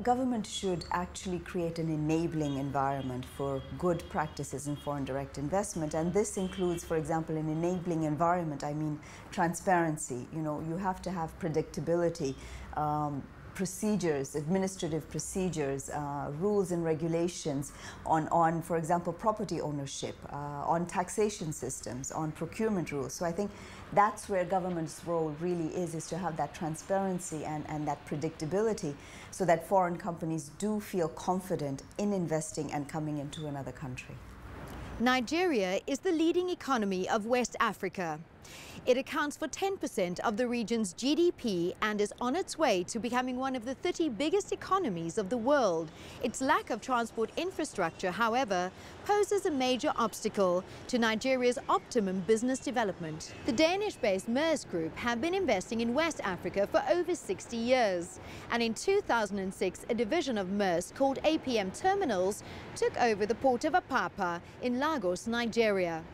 Government should actually create an enabling environment for good practices in foreign direct investment, and this includes, for example, an enabling environment. I mean, transparency. You know, you have to have predictability, procedures, administrative procedures, rules and regulations on, for example, property ownership, on taxation systems, on procurement rules. So I think that's where government's role really is to have that transparency and that predictability, so that foreign companies do feel confident in investing and coming into another country. Nigeria is the leading economy of West Africa. It accounts for 10% of the region's GDP and is on its way to becoming one of the 30 biggest economies of the world. Its lack of transport infrastructure, however, poses a major obstacle to Nigeria's optimum business development. The Danish-based Maersk Group have been investing in West Africa for over 60 years. And in 2006, a division of Maersk called APM Terminals took over the port of Apapa in Lagos, Nigeria.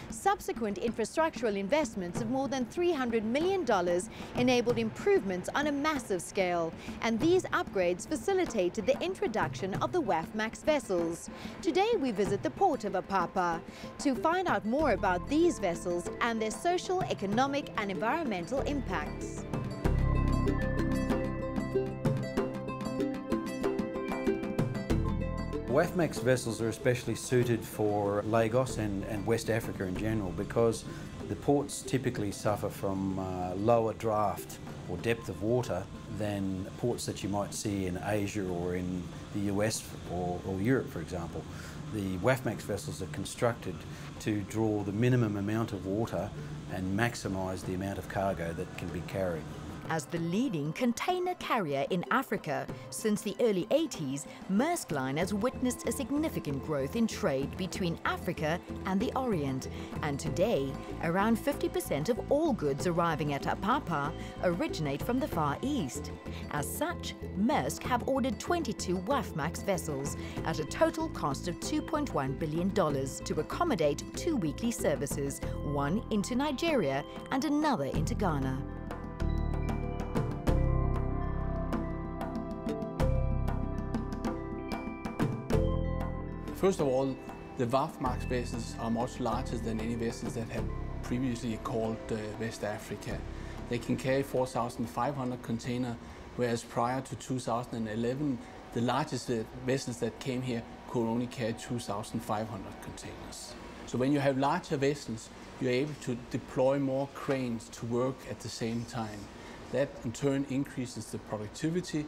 Subsequent infrastructural investments of more than $300 million enabled improvements on a massive scale, and these upgrades facilitated the introduction of the WAFMAX vessels. Today we visit the port of Apapa to find out more about these vessels and their social, economic and environmental impacts. WAFMAX vessels are especially suited for Lagos and West Africa in general, because the ports typically suffer from lower draft or depth of water than ports that you might see in Asia or in the US or Europe, for example. The WAFMAX vessels are constructed to draw the minimum amount of water and maximise the amount of cargo that can be carried. As the leading container carrier in Africa, since the early 80s, Maersk Line has witnessed a significant growth in trade between Africa and the Orient. And today, around 50% of all goods arriving at Apapa originate from the Far East. As such, Maersk have ordered 22 WAFMAX vessels at a total cost of $2.1 billion to accommodate 2 weekly services, one into Nigeria and another into Ghana. First of all, the WAFMAX vessels are much larger than any vessels that have previously called West Africa. They can carry 4,500 containers, whereas prior to 2011, the largest vessels that came here could only carry 2,500 containers. So when you have larger vessels, you're able to deploy more cranes to work at the same time. That in turn increases the productivity,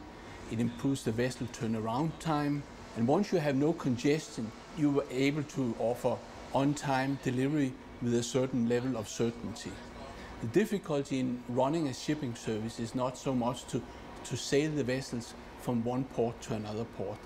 it improves the vessel turnaround time, and once you have no congestion, you are able to offer on-time delivery with a certain level of certainty. The difficulty in running a shipping service is not so much to sail the vessels from one port to another port.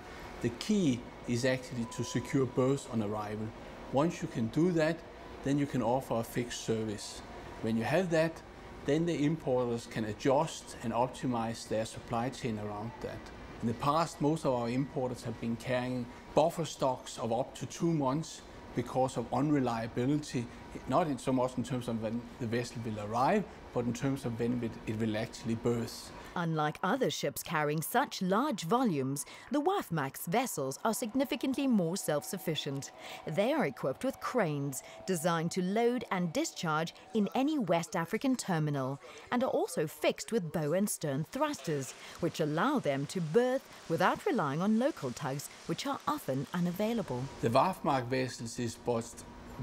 The key is actually to secure berths on arrival. Once you can do that, then you can offer a fixed service. When you have that, then the importers can adjust and optimize their supply chain around that. In the past, most of our importers have been carrying buffer stocks of up to 2 months because of unreliability, not so much in terms of when the vessel will arrive, but in terms of when it will actually berth. Unlike other ships carrying such large volumes, the WAFMAX vessels are significantly more self-sufficient. They are equipped with cranes designed to load and discharge in any West African terminal, and are also fixed with bow and stern thrusters, which allow them to berth without relying on local tugs, which are often unavailable. The WAFMAX vessels is but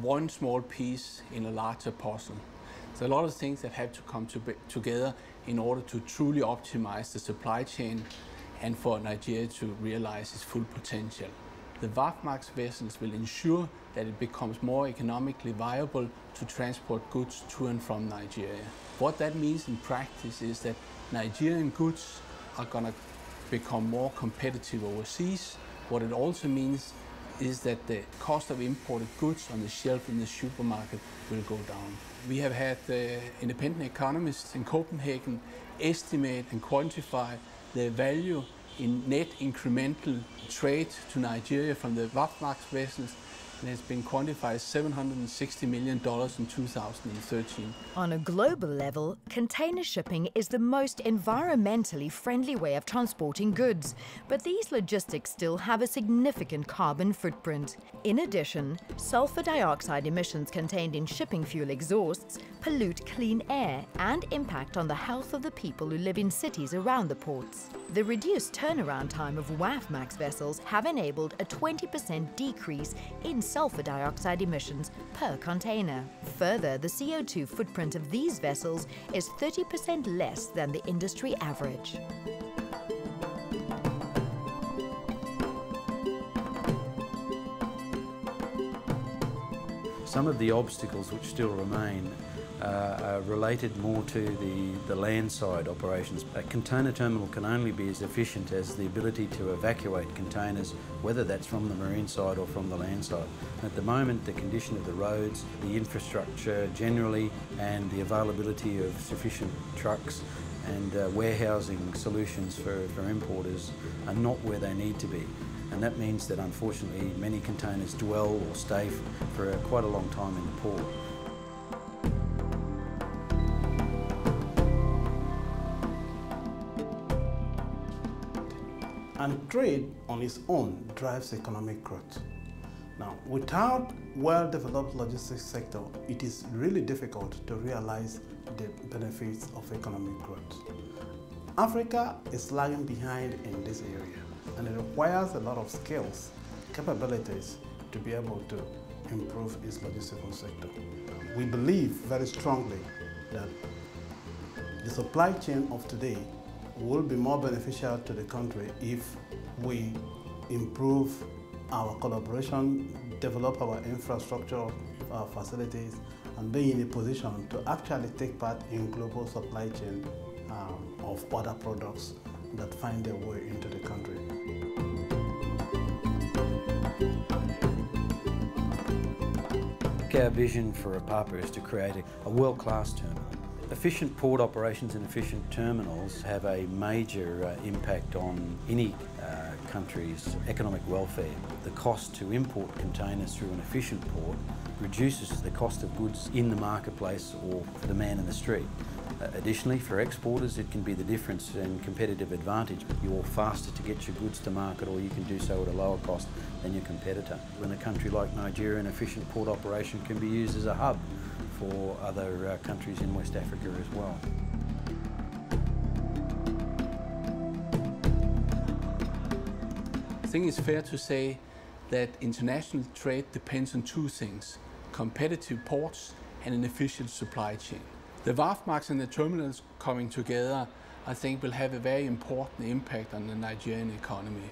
one small piece in a larger puzzle. There's a lot of things that have to come together in order to truly optimize the supply chain and for Nigeria to realize its full potential. The WAFMAX vessels will ensure that it becomes more economically viable to transport goods to and from Nigeria. What that means in practice is that Nigerian goods are going to become more competitive overseas. What it also means is that the cost of imported goods on the shelf in the supermarket will go down. We have had independent economists in Copenhagen estimate and quantify the value in net incremental trade to Nigeria from the WAFMAX vessels and it's been quantified $760 million in 2013. On a global level, container shipping is the most environmentally friendly way of transporting goods, but these logistics still have a significant carbon footprint. In addition, sulfur dioxide emissions contained in shipping fuel exhausts pollute clean air and impact on the health of the people who live in cities around the ports. The reduced turnaround time of WAFMAX vessels have enabled a 20% decrease in sulfur dioxide emissions per container. Further, the CO2 footprint of these vessels is 30% less than the industry average. Some of the obstacles which still remain are related more to the land side operations. A container terminal can only be as efficient as the ability to evacuate containers, whether that's from the marine side or from the land side. At the moment, the condition of the roads, the infrastructure generally, and the availability of sufficient trucks and warehousing solutions for importers are not where they need to be. And that means that unfortunately many containers dwell or stay for quite a long time in the port. And trade on its own drives economic growth. Now, without well-developed logistics sector, it is really difficult to realize the benefits of economic growth. Africa is lagging behind in this area, and it requires a lot of skills, capabilities to be able to improve its logistical sector. We believe very strongly that the supply chain of today will be more beneficial to the country if we improve our collaboration, develop our infrastructure, our facilities, and be in a position to actually take part in global supply chain of other products that find their way into the country. Our vision for Apapa is to create a world-class terminal. Efficient port operations and efficient terminals have a major impact on any country's economic welfare. The cost to import containers through an efficient port reduces the cost of goods in the marketplace or for the man in the street. Additionally, for exporters, it can be the difference in competitive advantage. You're faster to get your goods to market, or you can do so at a lower cost than your competitor. In a country like Nigeria, an efficient port operation can be used as a hub for other countries in West Africa as well. I think it's fair to say that international trade depends on two things: competitive ports and an efficient supply chain. The WAFMAX and the terminals coming together, I think, will have a very important impact on the Nigerian economy.